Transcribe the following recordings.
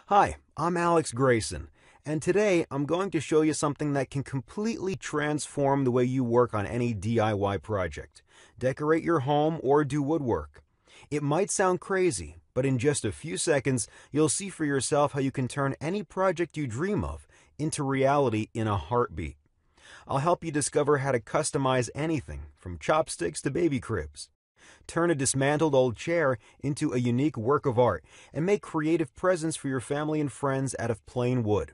Hi, I'm Alex Grayson, and today I'm going to show you something that can completely transform the way you work on any DIY project. Decorate your home or do woodwork. It might sound crazy, but in just a few seconds, you'll see for yourself how you can turn any project you dream of into reality in a heartbeat. I'll help you discover how to customize anything from chopsticks to baby cribs. Turn a dismantled old chair into a unique work of art and make creative presents for your family and friends out of plain wood.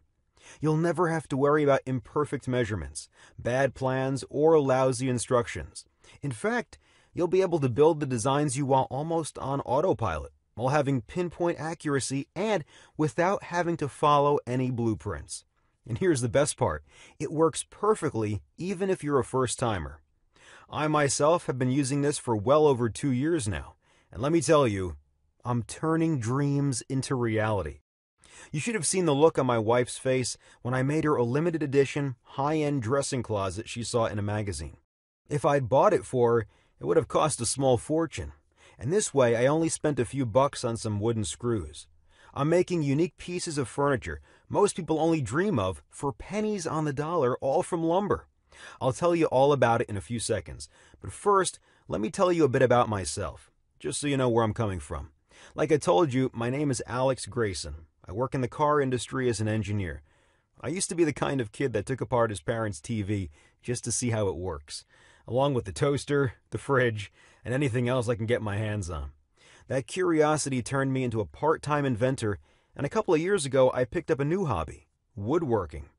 You'll never have to worry about imperfect measurements, bad plans, or lousy instructions. In fact, you'll be able to build the designs you want almost on autopilot, while having pinpoint accuracy and without having to follow any blueprints. And here's the best part, it works perfectly even if you're a first-timer. I myself have been using this for well over 2 years now, and let me tell you, I'm turning dreams into reality. You should have seen the look on my wife's face when I made her a limited edition, high-end dressing closet she saw in a magazine. If I'd bought it for her, it would have cost a small fortune, and this way I only spent a few bucks on some wooden screws. I'm making unique pieces of furniture most people only dream of for pennies on the dollar, all from lumber. I'll tell you all about it in a few seconds, but first, let me tell you a bit about myself, just so you know where I'm coming from. Like I told you, my name is Alex Grayson. I work in the car industry as an engineer. I used to be the kind of kid that took apart his parents' TV just to see how it works, along with the toaster, the fridge, and anything else I can get my hands on. That curiosity turned me into a part-time inventor, and a couple of years ago I picked up a new hobby, woodworking.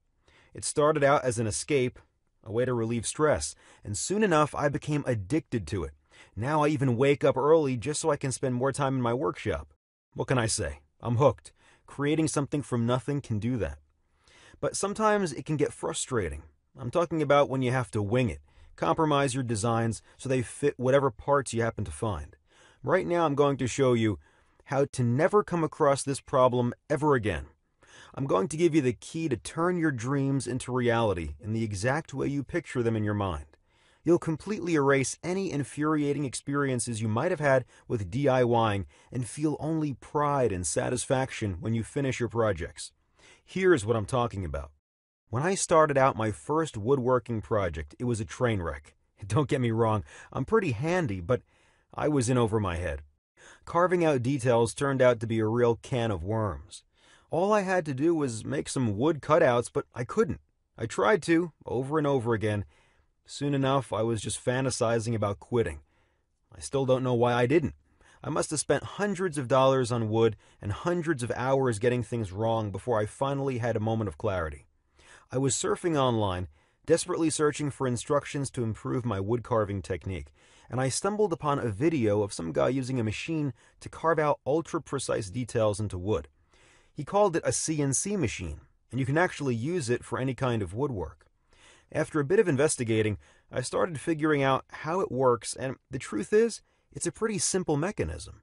It started out as an escape, a way to relieve stress, and soon enough I became addicted to it. Now I even wake up early just so I can spend more time in my workshop. What can I say? I'm hooked. Creating something from nothing can do that. But sometimes it can get frustrating. I'm talking about when you have to wing it, compromise your designs so they fit whatever parts you happen to find. Right now I'm going to show you how to never come across this problem ever again. I'm going to give you the key to turn your dreams into reality in the exact way you picture them in your mind. You'll completely erase any infuriating experiences you might have had with DIYing and feel only pride and satisfaction when you finish your projects. Here's what I'm talking about. When I started out my first woodworking project, it was a train wreck. Don't get me wrong, I'm pretty handy, but I was in over my head. Carving out details turned out to be a real can of worms. All I had to do was make some wood cutouts, but I couldn't. I tried to, over and over again. Soon enough, I was just fantasizing about quitting. I still don't know why I didn't. I must have spent hundreds of dollars on wood and hundreds of hours getting things wrong before I finally had a moment of clarity. I was surfing online, desperately searching for instructions to improve my wood carving technique, and I stumbled upon a video of some guy using a machine to carve out ultra-precise details into wood. He called it a CNC machine, and you can actually use it for any kind of woodwork. After a bit of investigating, I started figuring out how it works, and the truth is, it's a pretty simple mechanism.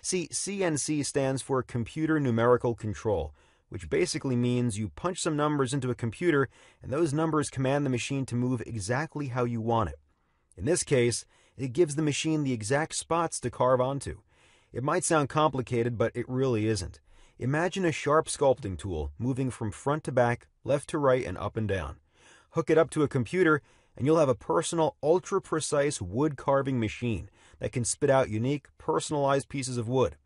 See, CNC stands for Computer Numerical Control, which basically means you punch some numbers into a computer, and those numbers command the machine to move exactly how you want it. In this case, it gives the machine the exact spots to carve onto. It might sound complicated, but it really isn't. Imagine a sharp sculpting tool moving from front to back, left to right, and up and down. Hook it up to a computer, and you'll have a personal, ultra-precise wood carving machine that can spit out unique, personalized pieces of wood.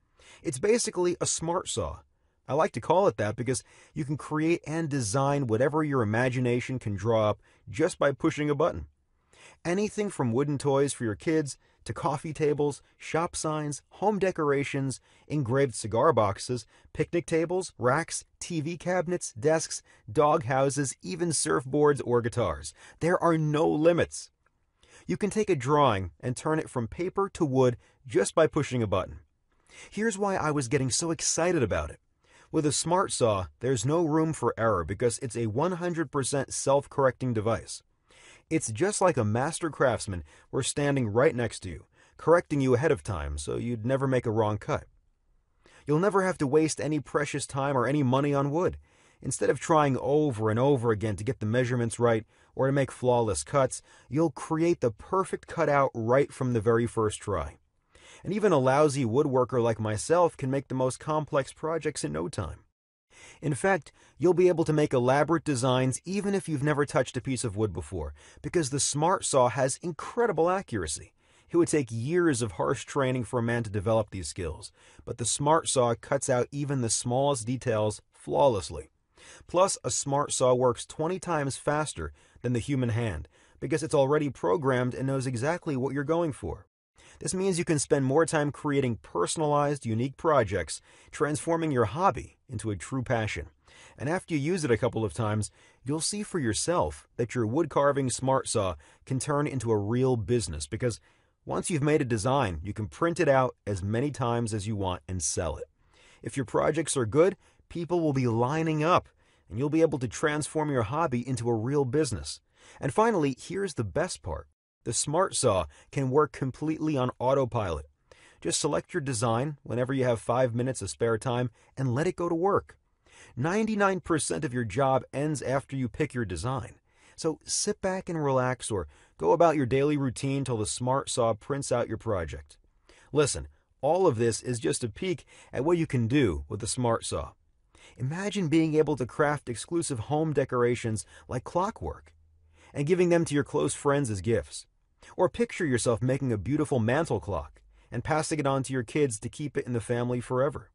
It's basically a smart saw. I like to call it that because you can create and design whatever your imagination can draw up just by pushing a button. Anything from wooden toys for your kids to coffee tables, shop signs, home decorations, engraved cigar boxes, picnic tables, racks, TV cabinets, desks, dog houses, even surfboards or guitars. There are no limits. You can take a drawing and turn it from paper to wood just by pushing a button. Here's why I was getting so excited about it. With a smart saw, there's no room for error because it's a 100% self-correcting device. It's just like a master craftsman were standing right next to you, correcting you ahead of time so you'd never make a wrong cut. You'll never have to waste any precious time or any money on wood. Instead of trying over and over again to get the measurements right or to make flawless cuts, you'll create the perfect cutout right from the very first try. And even a lousy woodworker like myself can make the most complex projects in no time. In fact, you'll be able to make elaborate designs even if you've never touched a piece of wood before, because the Smart Saw has incredible accuracy. It would take years of harsh training for a man to develop these skills, but the Smart Saw cuts out even the smallest details flawlessly. Plus, a Smart Saw works 20 times faster than the human hand, because it's already programmed and knows exactly what you're going for. This means you can spend more time creating personalized, unique projects, transforming your hobby into a true passion. And after you use it a couple of times, you'll see for yourself that your wood-carving Smart Saw can turn into a real business, because once you've made a design, you can print it out as many times as you want and sell it. If your projects are good, people will be lining up, and you'll be able to transform your hobby into a real business. And finally, here's the best part. The Smart Saw can work completely on autopilot. Just select your design whenever you have 5 minutes of spare time and let it go to work. 99% of your job ends after you pick your design. So sit back and relax, or go about your daily routine till the Smart Saw prints out your project. Listen, all of this is just a peek at what you can do with the Smart Saw. Imagine being able to craft exclusive home decorations like clockwork and giving them to your close friends as gifts. Or picture yourself making a beautiful mantel clock and passing it on to your kids to keep it in the family forever.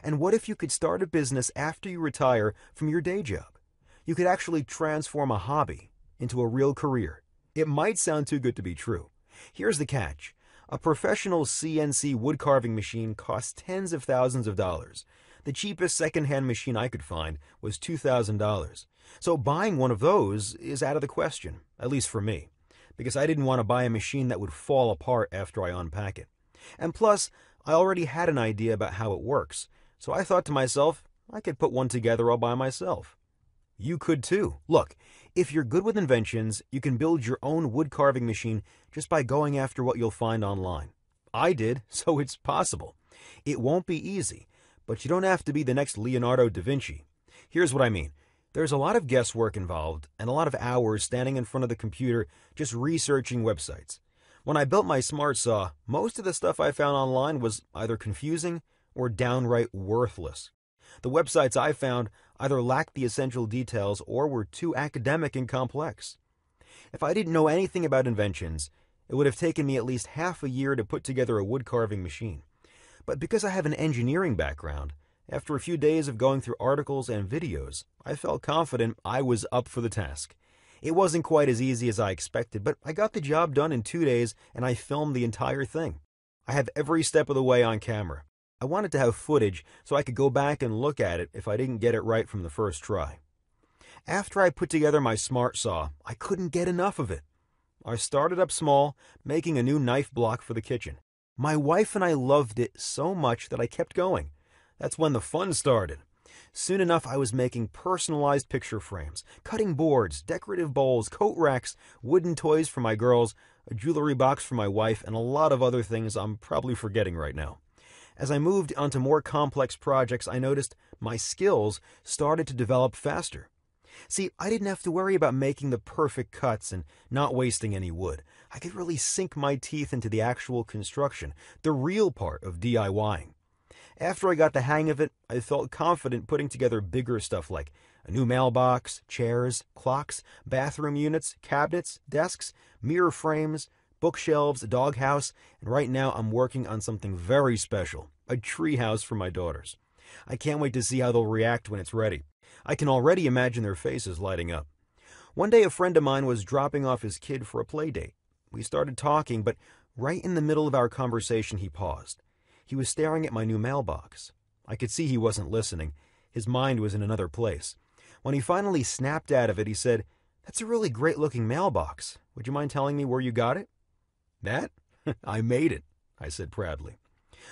And what if you could start a business after you retire from your day job? You could actually transform a hobby into a real career. It might sound too good to be true. Here's the catch. A professional CNC wood carving machine costs tens of thousands of dollars. The cheapest second-hand machine I could find was $2,000. So buying one of those is out of the question, at least for me, because I didn't want to buy a machine that would fall apart after I unpack it. And plus, I already had an idea about how it works, so I thought to myself, I could put one together all by myself. You could too. Look, if you're good with inventions, you can build your own wood carving machine just by going after what you'll find online. I did, so it's possible. It won't be easy, but you don't have to be the next Leonardo da Vinci. Here's what I mean. There's a lot of guesswork involved and a lot of hours standing in front of the computer just researching websites. When I built my Smart Saw, most of the stuff I found online was either confusing or downright worthless. The websites I found either lacked the essential details or were too academic and complex. If I didn't know anything about inventions, it would have taken me at least half a year to put together a wood carving machine. But because I have an engineering background, after a few days of going through articles and videos, I felt confident I was up for the task. It wasn't quite as easy as I expected, but I got the job done in 2 days and I filmed the entire thing. I have every step of the way on camera. I wanted to have footage so I could go back and look at it if I didn't get it right from the first try. After I put together my Smart Saw, I couldn't get enough of it. I started up small, making a new knife block for the kitchen. My wife and I loved it so much that I kept going. That's when the fun started. Soon enough, I was making personalized picture frames, cutting boards, decorative bowls, coat racks, wooden toys for my girls, a jewelry box for my wife, and a lot of other things I'm probably forgetting right now. As I moved onto more complex projects, I noticed my skills started to develop faster. See, I didn't have to worry about making the perfect cuts and not wasting any wood. I could really sink my teeth into the actual construction, the real part of DIYing. After I got the hang of it, I felt confident putting together bigger stuff like a new mailbox, chairs, clocks, bathroom units, cabinets, desks, mirror frames, bookshelves, a doghouse, and right now I'm working on something very special, a treehouse for my daughters. I can't wait to see how they'll react when it's ready. I can already imagine their faces lighting up. One day a friend of mine was dropping off his kid for a play date. We started talking, but right in the middle of our conversation he paused. He was staring at my new mailbox. I could see he wasn't listening. His mind was in another place. When he finally snapped out of it, he said, "That's a really great-looking mailbox. Would you mind telling me where you got it?" "That? I made it," I said proudly.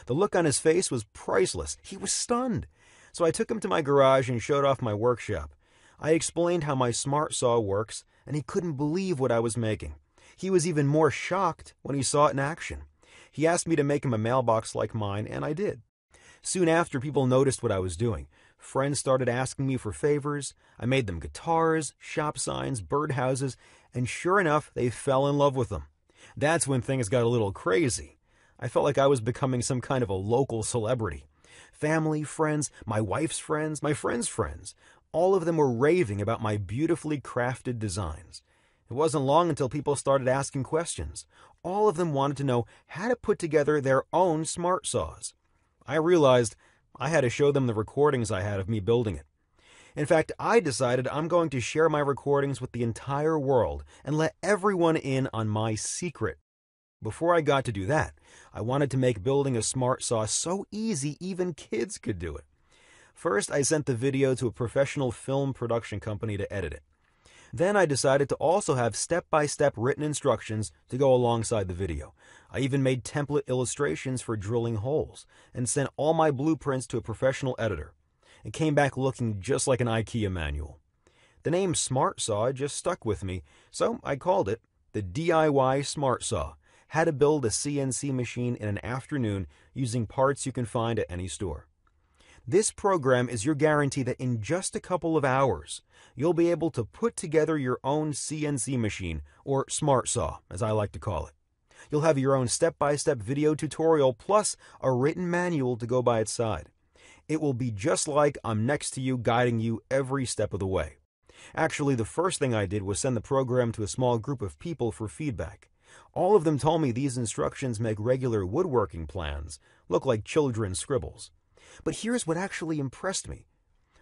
The look on his face was priceless. He was stunned. So I took him to my garage and showed off my workshop. I explained how my Smart Saw works, and he couldn't believe what I was making. He was even more shocked when he saw it in action. He asked me to make him a mailbox like mine, and I did. Soon after, people noticed what I was doing. Friends started asking me for favors. I made them guitars, shop signs, birdhouses, and sure enough, they fell in love with them. That's when things got a little crazy. I felt like I was becoming some kind of a local celebrity. Family, friends, my wife's friends, my friends' friends. All of them were raving about my beautifully crafted designs. It wasn't long until people started asking questions. All of them wanted to know how to put together their own smart saws. I realized I had to show them the recordings I had of me building it. In fact, I decided I'm going to share my recordings with the entire world and let everyone in on my secret. Before I got to do that, I wanted to make building a smart saw so easy even kids could do it. First, I sent the video to a professional film production company to edit it. Then I decided to also have step-by-step written instructions to go alongside the video. I even made template illustrations for drilling holes and sent all my blueprints to a professional editor. It came back looking just like an IKEA manual. The name Smart Saw just stuck with me, so I called it the DIY Smart Saw. How to build a CNC machine in an afternoon using parts you can find at any store. This program is your guarantee that in just a couple of hours, you'll be able to put together your own CNC machine, or smart saw, as I like to call it. You'll have your own step-by-step video tutorial plus a written manual to go by its side. It will be just like I'm next to you, guiding you every step of the way. Actually, the first thing I did was send the program to a small group of people for feedback. All of them told me these instructions make regular woodworking plans look like children's scribbles. But here's what actually impressed me.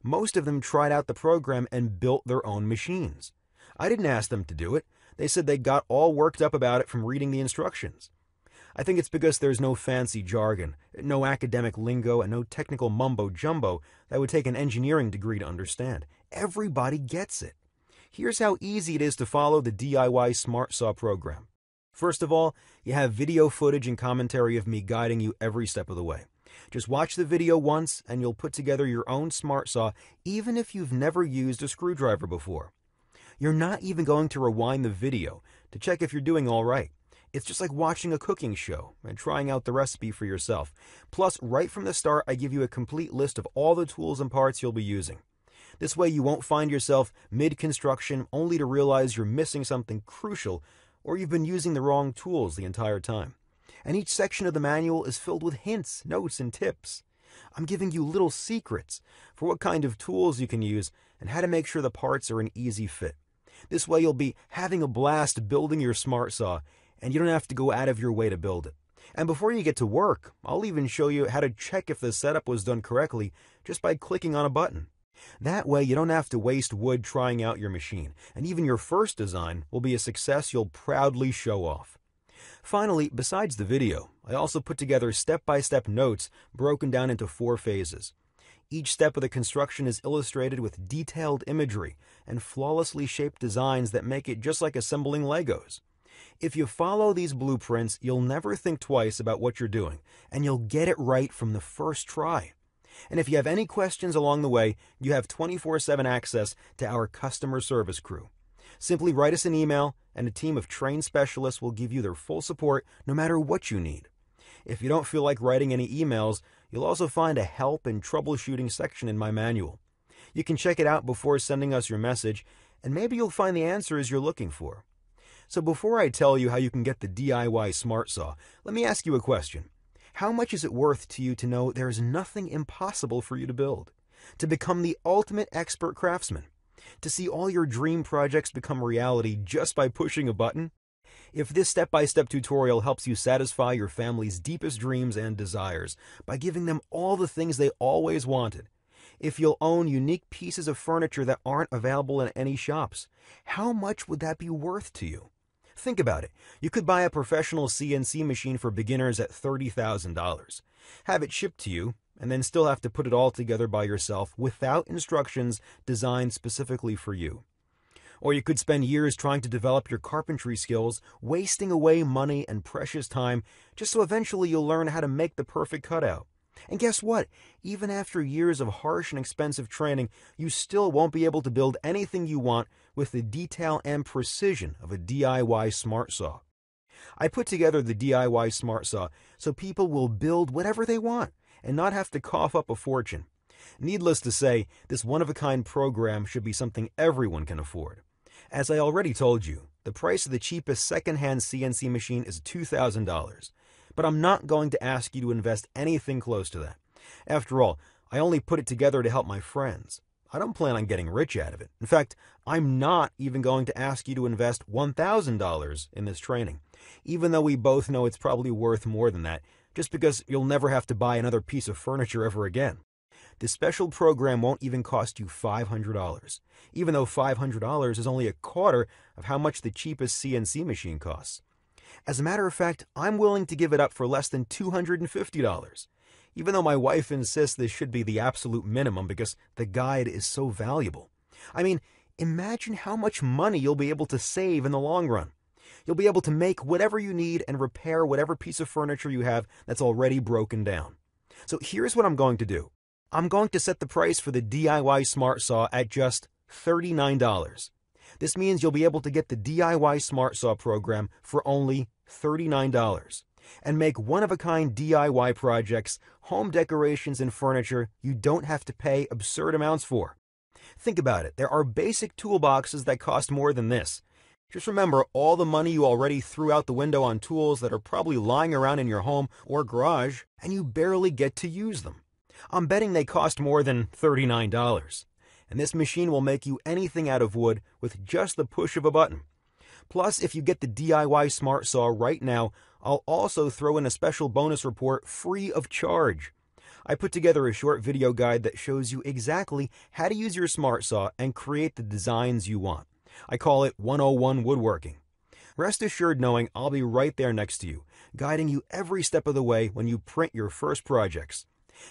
Most of them tried out the program and built their own machines. I didn't ask them to do it. They said they got all worked up about it from reading the instructions. I think it's because there's no fancy jargon, no academic lingo, and no technical mumbo-jumbo that would take an engineering degree to understand. Everybody gets it. Here's how easy it is to follow the DIY Smart Saw program. First of all, you have video footage and commentary of me guiding you every step of the way. Just watch the video once and you'll put together your own smart saw even if you've never used a screwdriver before. You're not even going to rewind the video to check if you're doing all right. It's just like watching a cooking show and trying out the recipe for yourself. Plus, right from the start, I give you a complete list of all the tools and parts you'll be using. This way you won't find yourself mid-construction only to realize you're missing something crucial or you've been using the wrong tools the entire time. And each section of the manual is filled with hints, notes, and tips. I'm giving you little secrets for what kind of tools you can use and how to make sure the parts are an easy fit. This way you'll be having a blast building your smart saw and you don't have to go out of your way to build it. And before you get to work, I'll even show you how to check if the setup was done correctly just by clicking on a button. That way you don't have to waste wood trying out your machine, and even your first design will be a success you'll proudly show off. Finally, besides the video, I also put together step-by-step notes broken down into 4 phases. Each step of the construction is illustrated with detailed imagery and flawlessly shaped designs that make it just like assembling Legos. If you follow these blueprints, you'll never think twice about what you're doing, and you'll get it right from the first try. And if you have any questions along the way, you have 24/7 access to our customer service crew. Simply write us an email, and a team of trained specialists will give you their full support no matter what you need. If you don't feel like writing any emails, you'll also find a help and troubleshooting section in my manual. You can check it out before sending us your message, and maybe you'll find the answers you're looking for. So before I tell you how you can get the DIY Smart Saw, let me ask you a question. How much is it worth to you to know there is nothing impossible for you to build? To become the ultimate expert craftsman? To see all your dream projects become reality just by pushing a button? If this step-by-step tutorial helps you satisfy your family's deepest dreams and desires by giving them all the things they always wanted, if you'll own unique pieces of furniture that aren't available in any shops, how much would that be worth to you? Think about it. You could buy a professional CNC machine for beginners at $30,000, have it shipped to you, and then still have to put it all together by yourself without instructions designed specifically for you. Or you could spend years trying to develop your carpentry skills, wasting away money and precious time just so eventually you'll learn how to make the perfect cutout. And guess what? Even after years of harsh and expensive training, you still won't be able to build anything you want with the detail and precision of a DIY Smart Saw. I put together the DIY Smart Saw so people will build whatever they want and not have to cough up a fortune. Needless to say, this one-of-a-kind program should be something everyone can afford. As I already told you, the price of the cheapest second-hand CNC machine is $2,000. But I'm not going to ask you to invest anything close to that. After all, I only put it together to help my friends. I don't plan on getting rich out of it. In fact, I'm not even going to ask you to invest $1,000 in this training, even though we both know it's probably worth more than that, just because you'll never have to buy another piece of furniture ever again. This special program won't even cost you $500, even though $500 is only a quarter of how much the cheapest CNC machine costs. As a matter of fact, I'm willing to give it up for less than $250, even though my wife insists this should be the absolute minimum because the guide is so valuable. I mean, imagine how much money you'll be able to save in the long run. You'll be able to make whatever you need and repair whatever piece of furniture you have that's already broken down. So here's what I'm going to do. I'm going to set the price for the DIY Smart Saw at just $39. This means you'll be able to get the DIY Smart Saw program for only $39 and make one-of-a-kind DIY projects, home decorations, and furniture you don't have to pay absurd amounts for. Think about it. There are basic toolboxes that cost more than this. Just remember all the money you already threw out the window on tools that are probably lying around in your home or garage, and you barely get to use them. I'm betting they cost more than $39. And this machine will make you anything out of wood with just the push of a button. Plus, if you get the DIY Smart Saw right now, I'll also throw in a special bonus report free of charge. I put together a short video guide that shows you exactly how to use your Smart Saw and create the designs you want. I call it 101 Woodworking. Rest assured knowing I'll be right there next to you, guiding you every step of the way when you print your first projects.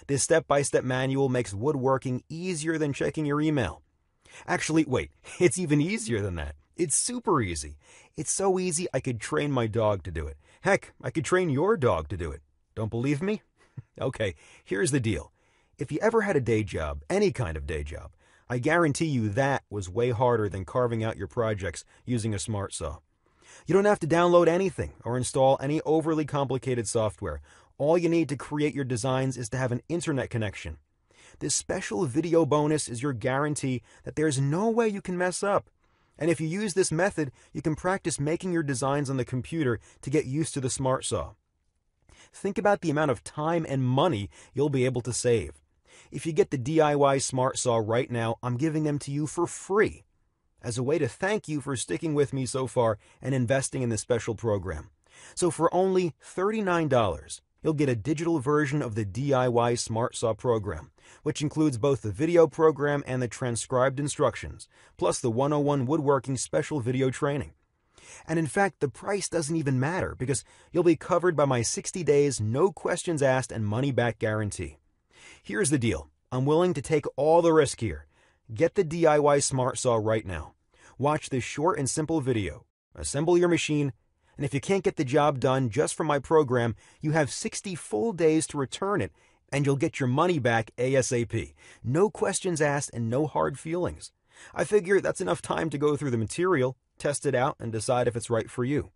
This step-by-step manual makes woodworking easier than checking your email. Actually, wait, it's even easier than that. It's super easy. It's so easy I could train my dog to do it. Heck, I could train your dog to do it. Don't believe me? Okay, here's the deal. If you ever had a day job, any kind of day job, I guarantee you that was way harder than carving out your projects using a Smart Saw. You don't have to download anything or install any overly complicated software. All you need to create your designs is to have an internet connection. This special video bonus is your guarantee that there's no way you can mess up. And if you use this method, you can practice making your designs on the computer to get used to the Smart Saw. Think about the amount of time and money you'll be able to save. If you get the DIY Smart Saw right now, I'm giving them to you for free as a way to thank you for sticking with me so far and investing in this special program. So for only $39, you'll get a digital version of the DIY Smart Saw program, which includes both the video program and the transcribed instructions, plus the 101 Woodworking special video training. And in fact, the price doesn't even matter because you'll be covered by my 60 days, no questions asked, and money-back guarantee. Here's the deal. I'm willing to take all the risk here. Get the DIY Smart Saw right now. Watch this short and simple video. Assemble your machine, and if you can't get the job done just from my program, you have 60 full days to return it, and you'll get your money back ASAP. No questions asked and no hard feelings. I figure that's enough time to go through the material, test it out, and decide if it's right for you.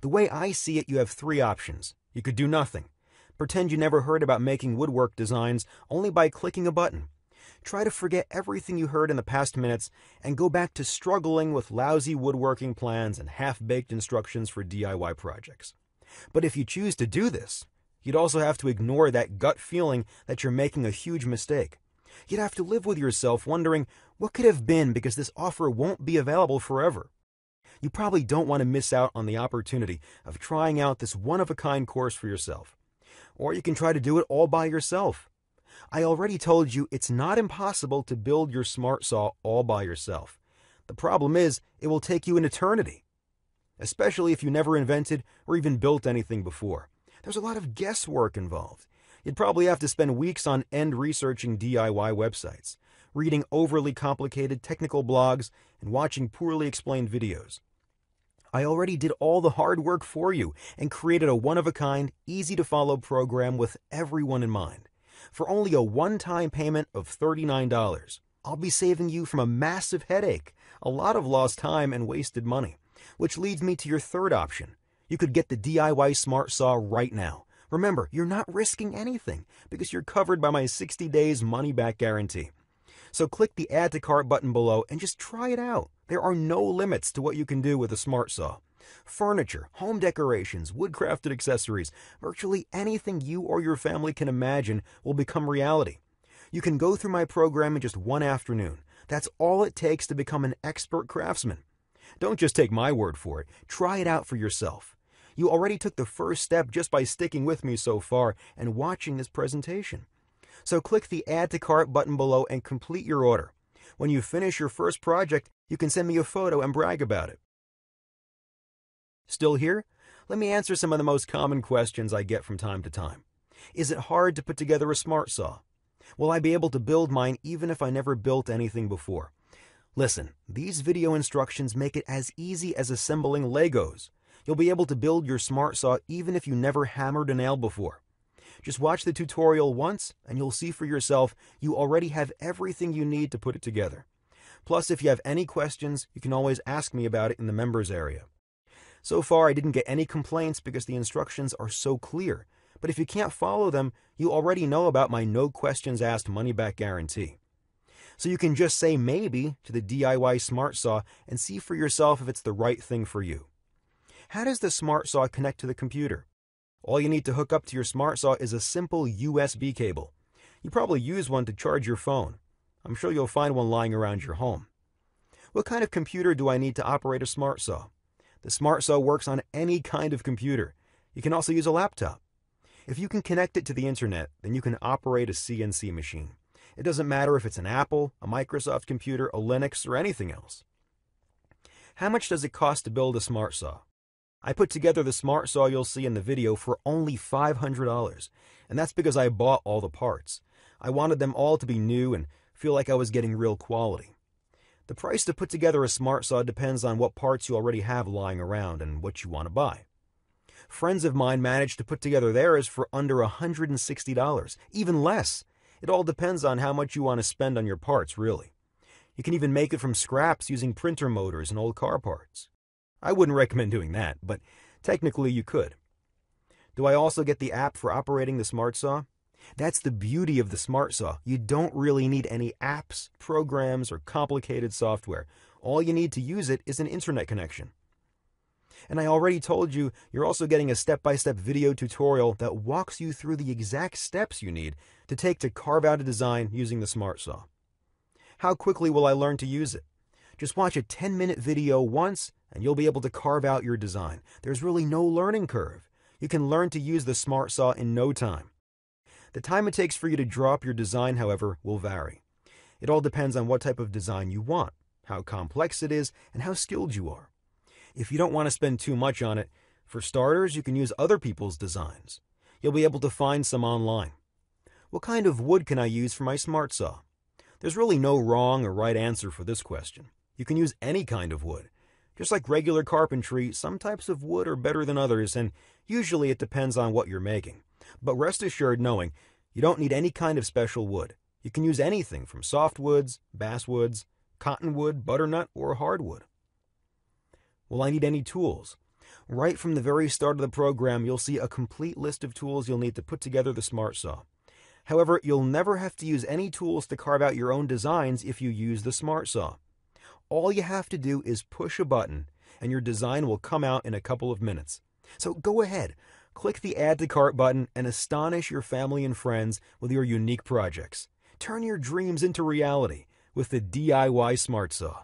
The way I see it, you have three options. You could do nothing. Pretend you never heard about making woodwork designs only by clicking a button. Try to forget everything you heard in the past minutes and go back to struggling with lousy woodworking plans and half-baked instructions for DIY projects. But if you choose to do this, you'd also have to ignore that gut feeling that you're making a huge mistake. You'd have to live with yourself wondering what could have been because this offer won't be available forever. You probably don't want to miss out on the opportunity of trying out this one-of-a-kind course for yourself. Or you can try to do it all by yourself. I already told you it's not impossible to build your Smart Saw all by yourself. The problem is, it will take you an eternity, especially if you never invented or even built anything before. There's a lot of guesswork involved. You'd probably have to spend weeks on end researching DIY websites, reading overly complicated technical blogs, and watching poorly explained videos. I already did all the hard work for you and created a one-of-a-kind, easy-to-follow program with everyone in mind. For only a one-time payment of $39, I'll be saving you from a massive headache, a lot of lost time, and wasted money. Which leads me to your third option. You could get the DIY Smart Saw right now. Remember, you're not risking anything because you're covered by my 60 days money-back guarantee. So click the Add to Cart button below and just try it out. There are no limits to what you can do with a Smart Saw. Furniture, home decorations, wood-crafted accessories, virtually anything you or your family can imagine will become reality. You can go through my program in just one afternoon. That's all it takes to become an expert craftsman. Don't just take my word for it. Try it out for yourself. You already took the first step just by sticking with me so far and watching this presentation. So click the Add to Cart button below and complete your order. When you finish your first project, you can send me a photo and brag about it. Still here? Let me answer some of the most common questions I get from time to time. Is it hard to put together a smart saw? Will I be able to build mine even if I never built anything before? Listen, these video instructions make it as easy as assembling Legos. You'll be able to build your smart saw even if you never hammered a nail before. Just watch the tutorial once and you'll see for yourself you already have everything you need to put it together. Plus, if you have any questions, you can always ask me about it in the members area. So far, I didn't get any complaints because the instructions are so clear. But if you can't follow them, you already know about my no questions asked money-back guarantee. So you can just say maybe to the DIY Smart Saw and see for yourself if it's the right thing for you. How does the Smart Saw connect to the computer? All you need to hook up to your Smart Saw is a simple USB cable. You probably use one to charge your phone. I'm sure you'll find one lying around your home. What kind of computer do I need to operate a Smart Saw? The Smart Saw works on any kind of computer. You can also use a laptop. If you can connect it to the internet, then you can operate a CNC machine. It doesn't matter if it's an Apple, a Microsoft computer, a Linux, or anything else. How much does it cost to build a Smart Saw? I put together the Smart Saw you'll see in the video for only $500, and that's because I bought all the parts. I wanted them all to be new and feel like I was getting real quality. The price to put together a Smart Saw depends on what parts you already have lying around and what you want to buy. Friends of mine managed to put together theirs for under $160, even less. It all depends on how much you want to spend on your parts, really. You can even make it from scraps using printer motors and old car parts. I wouldn't recommend doing that, but technically you could. Do I also get the app for operating the Smart Saw? That's the beauty of the Smart Saw. You don't really need any apps, programs, or complicated software. All you need to use it is an internet connection. And I already told you, you're also getting a step-by-step video tutorial that walks you through the exact steps you need to take to carve out a design using the Smart Saw. How quickly will I learn to use it? Just watch a 10-minute video once, and you'll be able to carve out your design. There's really no learning curve. You can learn to use the Smart Saw in no time. The time it takes for you to draw up your design, however, will vary. It all depends on what type of design you want, how complex it is, and how skilled you are. If you don't want to spend too much on it, for starters, you can use other people's designs. You'll be able to find some online. What kind of wood can I use for my Smart Saw? There's really no wrong or right answer for this question. You can use any kind of wood. Just like regular carpentry, some types of wood are better than others, and usually it depends on what you're making. But rest assured knowing you don't need any kind of special wood. You can use anything from softwoods, basswoods, cottonwood, butternut, or hardwood. Will I need any tools? Right from the very start of the program, you'll see a complete list of tools you'll need to put together the Smart Saw. However, you'll never have to use any tools to carve out your own designs if you use the Smart Saw. All you have to do is push a button, and your design will come out in a couple of minutes. So go ahead, click the Add to Cart button and astonish your family and friends with your unique projects. Turn your dreams into reality with the DIY Smart Saw.